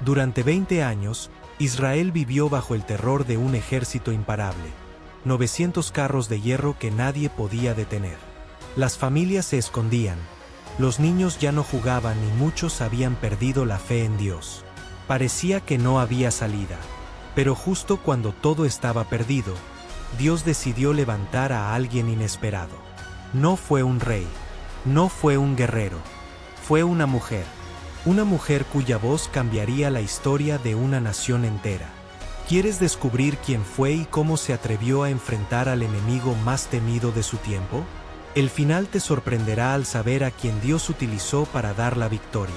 Durante 20 años, Israel vivió bajo el terror de un ejército imparable, 900 carros de hierro que nadie podía detener. Las familias se escondían, los niños ya no jugaban y muchos habían perdido la fe en Dios. Parecía que no había salida, pero justo cuando todo estaba perdido, Dios decidió levantar a alguien inesperado. No fue un rey, no fue un guerrero, fue una mujer cuya voz cambiaría la historia de una nación entera. ¿Quieres descubrir quién fue y cómo se atrevió a enfrentar al enemigo más temido de su tiempo? El final te sorprenderá al saber a quién Dios utilizó para dar la victoria.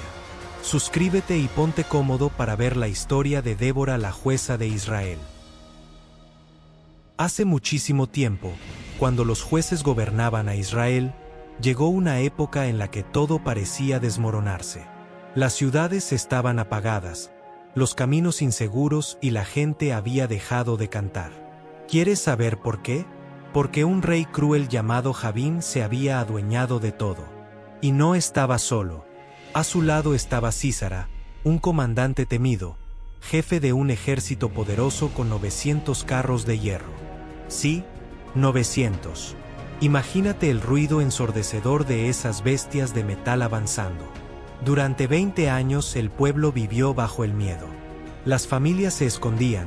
Suscríbete y ponte cómodo para ver la historia de Débora, la jueza de Israel. Hace muchísimo tiempo, cuando los jueces gobernaban a Israel, llegó una época en la que todo parecía desmoronarse. Las ciudades estaban apagadas, los caminos inseguros y la gente había dejado de cantar. ¿Quieres saber por qué? Porque un rey cruel llamado Javín se había adueñado de todo. Y no estaba solo. A su lado estaba Sísara, un comandante temido, jefe de un ejército poderoso con 900 carros de hierro. Sí, 900. Imagínate el ruido ensordecedor de esas bestias de metal avanzando. Durante 20 años el pueblo vivió bajo el miedo. Las familias se escondían,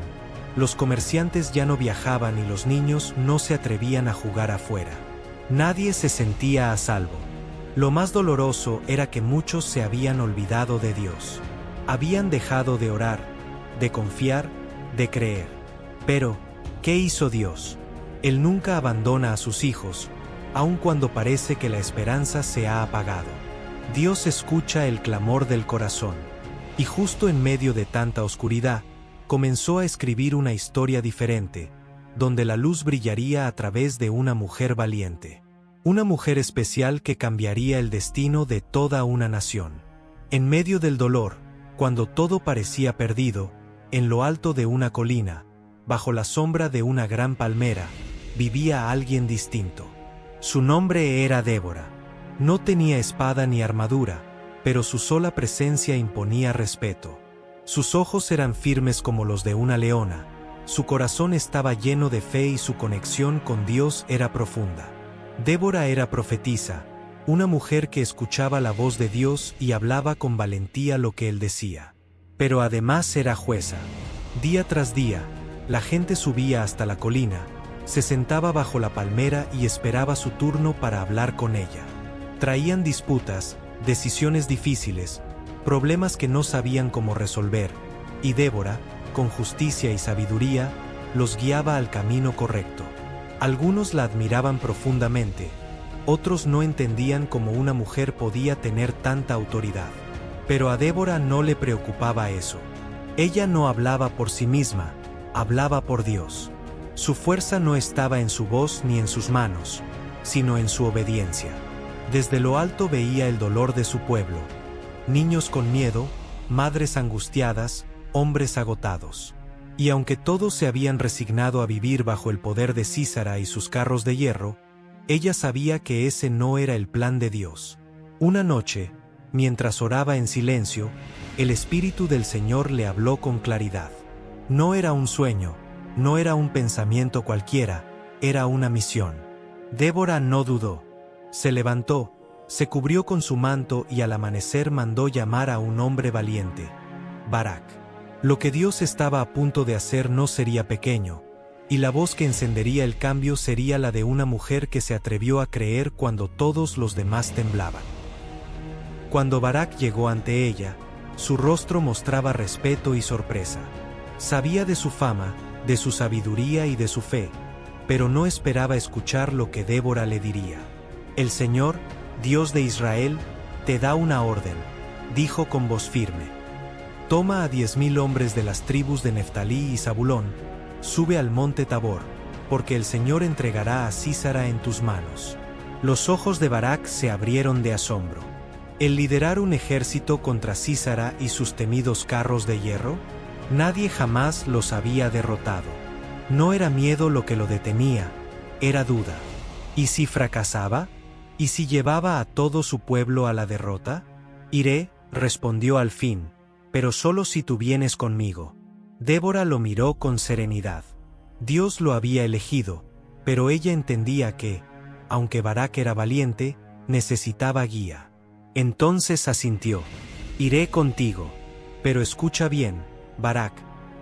los comerciantes ya no viajaban y los niños no se atrevían a jugar afuera. Nadie se sentía a salvo. Lo más doloroso era que muchos se habían olvidado de Dios. Habían dejado de orar, de confiar, de creer. Pero, ¿qué hizo Dios? Él nunca abandona a sus hijos, aun cuando parece que la esperanza se ha apagado. Dios escucha el clamor del corazón. Y justo en medio de tanta oscuridad, comenzó a escribir una historia diferente, donde la luz brillaría a través de una mujer valiente. Una mujer especial que cambiaría el destino de toda una nación. En medio del dolor, cuando todo parecía perdido, en lo alto de una colina, bajo la sombra de una gran palmera, vivía alguien distinto. Su nombre era Débora. No tenía espada ni armadura, pero su sola presencia imponía respeto. Sus ojos eran firmes como los de una leona, su corazón estaba lleno de fe y su conexión con Dios era profunda. Débora era profetisa, una mujer que escuchaba la voz de Dios y hablaba con valentía lo que él decía. Pero además era jueza. Día tras día, la gente subía hasta la colina, se sentaba bajo la palmera y esperaba su turno para hablar con ella. Traían disputas, decisiones difíciles, problemas que no sabían cómo resolver, y Débora, con justicia y sabiduría, los guiaba al camino correcto. Algunos la admiraban profundamente, otros no entendían cómo una mujer podía tener tanta autoridad. Pero a Débora no le preocupaba eso. Ella no hablaba por sí misma, hablaba por Dios. Su fuerza no estaba en su voz ni en sus manos, sino en su obediencia. Desde lo alto veía el dolor de su pueblo, niños con miedo, madres angustiadas, hombres agotados. Y aunque todos se habían resignado a vivir bajo el poder de Sísara y sus carros de hierro, ella sabía que ese no era el plan de Dios. Una noche, mientras oraba en silencio, el Espíritu del Señor le habló con claridad. No era un sueño, no era un pensamiento cualquiera, era una misión. Débora no dudó. Se levantó, se cubrió con su manto y al amanecer mandó llamar a un hombre valiente, Barak. Lo que Dios estaba a punto de hacer no sería pequeño, y la voz que encendería el cambio sería la de una mujer que se atrevió a creer cuando todos los demás temblaban. Cuando Barak llegó ante ella, su rostro mostraba respeto y sorpresa. Sabía de su fama, de su sabiduría y de su fe, pero no esperaba escuchar lo que Débora le diría. El Señor, Dios de Israel, te da una orden, dijo con voz firme. Toma a 10,000 hombres de las tribus de Neftalí y Zabulón, sube al monte Tabor, porque el Señor entregará a Sísara en tus manos. Los ojos de Barak se abrieron de asombro. ¿El liderar un ejército contra Sísara y sus temidos carros de hierro? Nadie jamás los había derrotado. No era miedo lo que lo detenía, era duda. ¿Y si fracasaba? ¿Y si llevaba a todo su pueblo a la derrota? Iré, respondió al fin, pero solo si tú vienes conmigo. Débora lo miró con serenidad. Dios lo había elegido, pero ella entendía que, aunque Barak era valiente, necesitaba guía. Entonces asintió. Iré contigo. Pero escucha bien, Barak,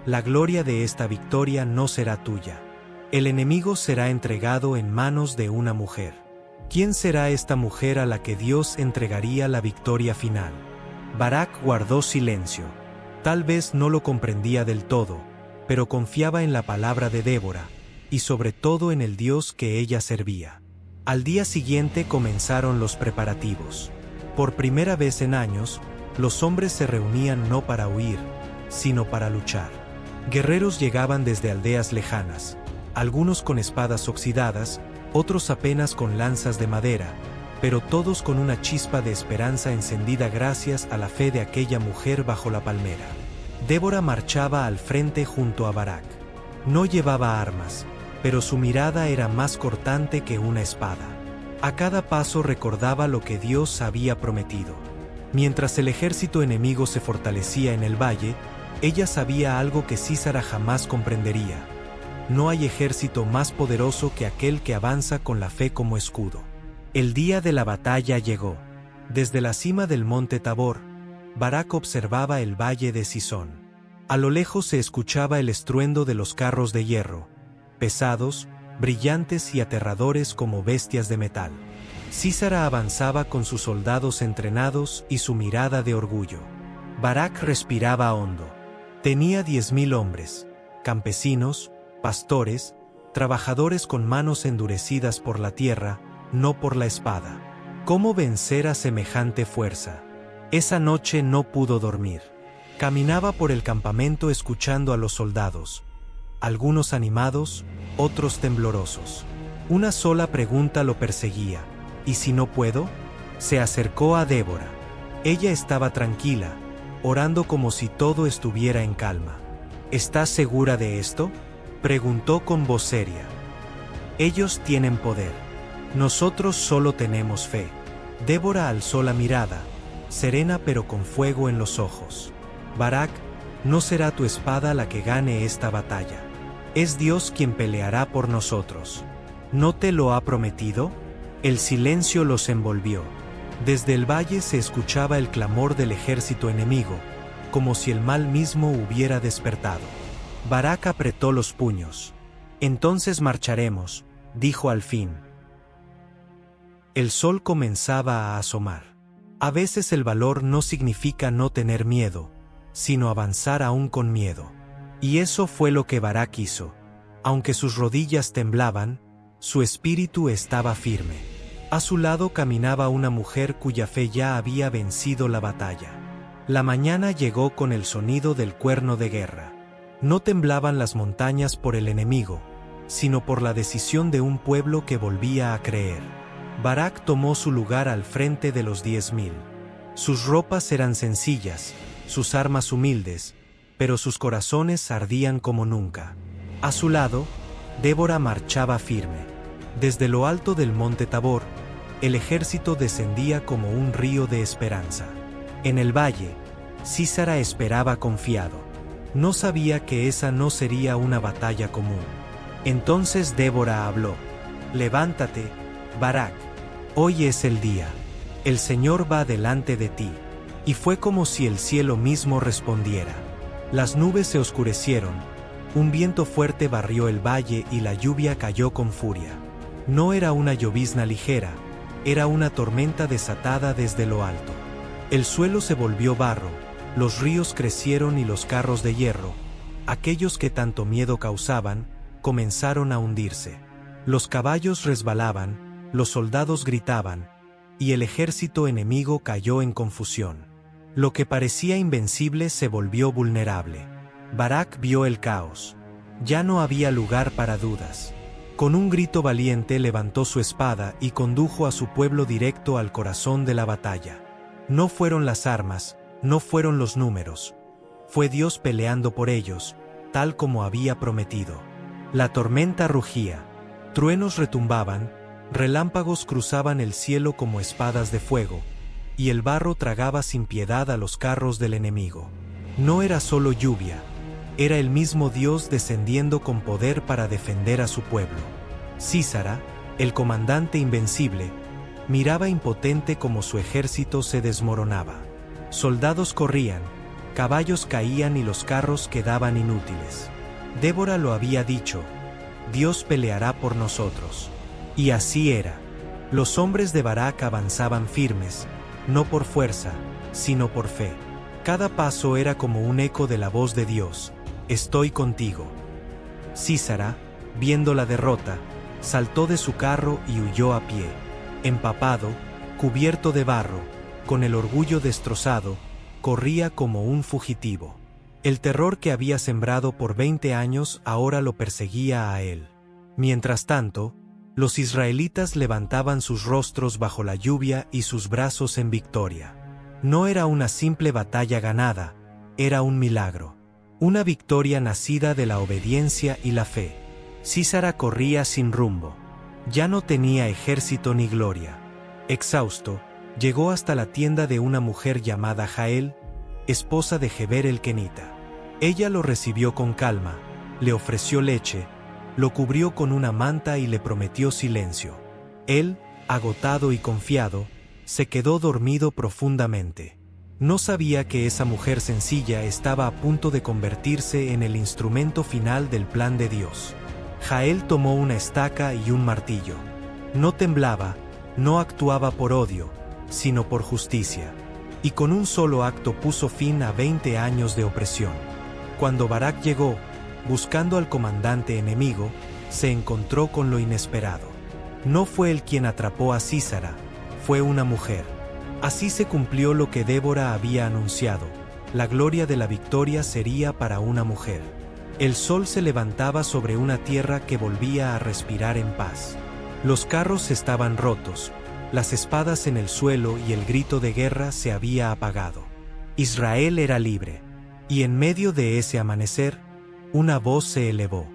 la gloria de esta victoria no será tuya. El enemigo será entregado en manos de una mujer. ¿Quién será esta mujer a la que Dios entregaría la victoria final? Barak guardó silencio. Tal vez no lo comprendía del todo, pero confiaba en la palabra de Débora, y sobre todo en el Dios que ella servía. Al día siguiente comenzaron los preparativos. Por primera vez en años, los hombres se reunían no para huir, sino para luchar. Guerreros llegaban desde aldeas lejanas, algunos con espadas oxidadas, otros apenas con lanzas de madera, pero todos con una chispa de esperanza encendida gracias a la fe de aquella mujer bajo la palmera. Débora marchaba al frente junto a Barak. No llevaba armas, pero su mirada era más cortante que una espada. A cada paso recordaba lo que Dios había prometido. Mientras el ejército enemigo se fortalecía en el valle, ella sabía algo que Sísara jamás comprendería. No hay ejército más poderoso que aquel que avanza con la fe como escudo. El día de la batalla llegó. Desde la cima del monte Tabor, Barak observaba el valle de Sisón. A lo lejos se escuchaba el estruendo de los carros de hierro, pesados, brillantes y aterradores como bestias de metal. Sísara avanzaba con sus soldados entrenados y su mirada de orgullo. Barak respiraba hondo. Tenía 10.000 hombres, campesinos, pastores, trabajadores con manos endurecidas por la tierra, no por la espada. ¿Cómo vencer a semejante fuerza? Esa noche no pudo dormir. Caminaba por el campamento escuchando a los soldados, algunos animados, otros temblorosos. Una sola pregunta lo perseguía: ¿y si no puedo? Se acercó a Débora. Ella estaba tranquila, orando como si todo estuviera en calma. ¿Estás segura de esto?, preguntó con voz seria. Ellos tienen poder. Nosotros solo tenemos fe. Débora alzó la mirada, serena pero con fuego en los ojos. Barak, no será tu espada la que gane esta batalla. Es Dios quien peleará por nosotros. ¿No te lo ha prometido? El silencio los envolvió. Desde el valle se escuchaba el clamor del ejército enemigo, como si el mal mismo hubiera despertado. Barak apretó los puños. Entonces marcharemos, dijo al fin. El sol comenzaba a asomar. A veces el valor no significa no tener miedo, sino avanzar aún con miedo. Y eso fue lo que Barak hizo. Aunque sus rodillas temblaban, su espíritu estaba firme. A su lado caminaba una mujer cuya fe ya había vencido la batalla. La mañana llegó con el sonido del cuerno de guerra. No temblaban las montañas por el enemigo, sino por la decisión de un pueblo que volvía a creer. Barak tomó su lugar al frente de los 10.000. Sus ropas eran sencillas, sus armas humildes, pero sus corazones ardían como nunca. A su lado, Débora marchaba firme. Desde lo alto del monte Tabor, el ejército descendía como un río de esperanza. En el valle, Sísara esperaba confiado. No sabía que esa no sería una batalla común. Entonces Débora habló: «Levántate, Barak. Hoy es el día. El Señor va delante de ti». Y fue como si el cielo mismo respondiera. Las nubes se oscurecieron, un viento fuerte barrió el valle y la lluvia cayó con furia. No era una llovizna ligera, era una tormenta desatada desde lo alto. El suelo se volvió barro, los ríos crecieron y los carros de hierro, aquellos que tanto miedo causaban, comenzaron a hundirse. Los caballos resbalaban, los soldados gritaban, y el ejército enemigo cayó en confusión. Lo que parecía invencible se volvió vulnerable. Barak vio el caos. Ya no había lugar para dudas. Con un grito valiente levantó su espada y condujo a su pueblo directo al corazón de la batalla. No fueron las armas, no fueron los números. Fue Dios peleando por ellos, tal como había prometido. La tormenta rugía, truenos retumbaban, relámpagos cruzaban el cielo como espadas de fuego, y el barro tragaba sin piedad a los carros del enemigo. No era solo lluvia, era el mismo Dios descendiendo con poder para defender a su pueblo. Sísara, el comandante invencible, miraba impotente como su ejército se desmoronaba. Soldados corrían, caballos caían y los carros quedaban inútiles. Débora lo había dicho: Dios peleará por nosotros. Y así era. Los hombres de Barak avanzaban firmes, no por fuerza, sino por fe. Cada paso era como un eco de la voz de Dios: estoy contigo. Sísara, viendo la derrota, saltó de su carro y huyó a pie. Empapado, cubierto de barro, con el orgullo destrozado, corría como un fugitivo. El terror que había sembrado por 20 años ahora lo perseguía a él. Mientras tanto, los israelitas levantaban sus rostros bajo la lluvia y sus brazos en victoria. No era una simple batalla ganada, era un milagro. Una victoria nacida de la obediencia y la fe. Sísara corría sin rumbo. Ya no tenía ejército ni gloria. Exhausto, llegó hasta la tienda de una mujer llamada Jael, esposa de Geber el kenita. Ella lo recibió con calma, le ofreció leche, lo cubrió con una manta y le prometió silencio. Él, agotado y confiado, se quedó dormido profundamente. No sabía que esa mujer sencilla estaba a punto de convertirse en el instrumento final del plan de Dios. Jael tomó una estaca y un martillo. No temblaba, no actuaba por odio, sino por justicia. Y con un solo acto puso fin a 20 años de opresión. Cuando Barak llegó, buscando al comandante enemigo, se encontró con lo inesperado. No fue él quien atrapó a Sísara, fue una mujer. Así se cumplió lo que Débora había anunciado: la gloria de la victoria sería para una mujer. El sol se levantaba sobre una tierra que volvía a respirar en paz. Los carros estaban rotos, las espadas en el suelo y el grito de guerra se había apagado. Israel era libre. Y en medio de ese amanecer, una voz se elevó.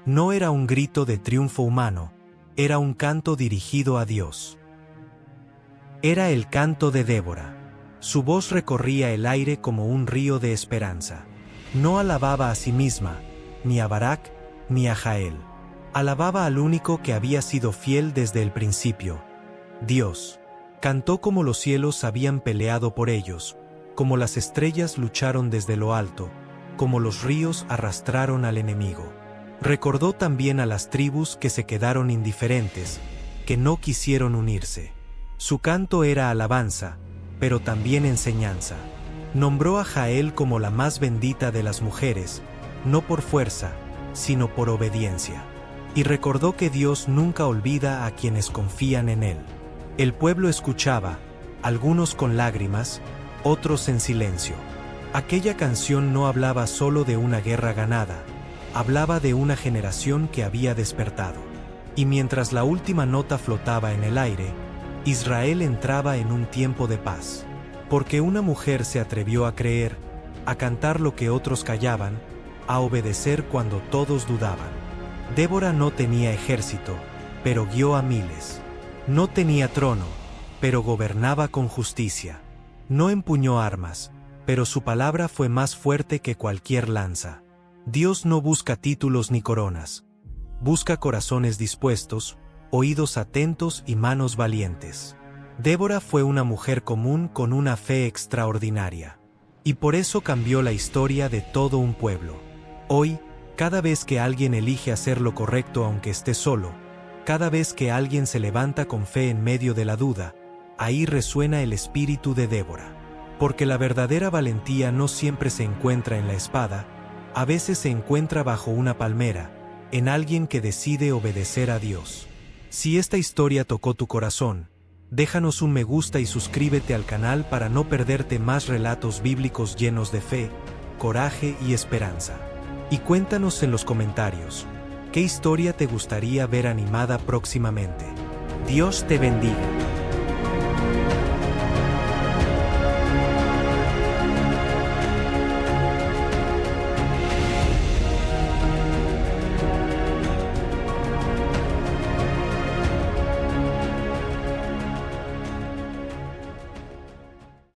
No era un grito de triunfo humano, era un canto dirigido a Dios. Era el canto de Débora. Su voz recorría el aire como un río de esperanza. No alababa a sí misma, ni a Barak, ni a Jael. Alababa al único que había sido fiel desde el principio: Dios. Cantó como los cielos habían peleado por ellos, como las estrellas lucharon desde lo alto, como los ríos arrastraron al enemigo. Recordó también a las tribus que se quedaron indiferentes, que no quisieron unirse. Su canto era alabanza, pero también enseñanza. Nombró a Jael como la más bendita de las mujeres, no por fuerza, sino por obediencia. Y recordó que Dios nunca olvida a quienes confían en Él. El pueblo escuchaba, algunos con lágrimas, otros en silencio. Aquella canción no hablaba solo de una guerra ganada, hablaba de una generación que había despertado. Y mientras la última nota flotaba en el aire, Israel entraba en un tiempo de paz. Porque una mujer se atrevió a creer, a cantar lo que otros callaban, a obedecer cuando todos dudaban. Débora no tenía ejército, pero guió a miles. No tenía trono, pero gobernaba con justicia. No empuñó armas, pero su palabra fue más fuerte que cualquier lanza. Dios no busca títulos ni coronas. Busca corazones dispuestos, oídos atentos y manos valientes. Débora fue una mujer común con una fe extraordinaria. Y por eso cambió la historia de todo un pueblo. Hoy, cada vez que alguien elige hacer lo correcto aunque esté solo, cada vez que alguien se levanta con fe en medio de la duda, ahí resuena el espíritu de Débora. Porque la verdadera valentía no siempre se encuentra en la espada, a veces se encuentra bajo una palmera, en alguien que decide obedecer a Dios. Si esta historia tocó tu corazón, déjanos un me gusta y suscríbete al canal para no perderte más relatos bíblicos llenos de fe, coraje y esperanza. Y cuéntanos en los comentarios, ¿qué historia te gustaría ver animada próximamente? Dios te bendiga.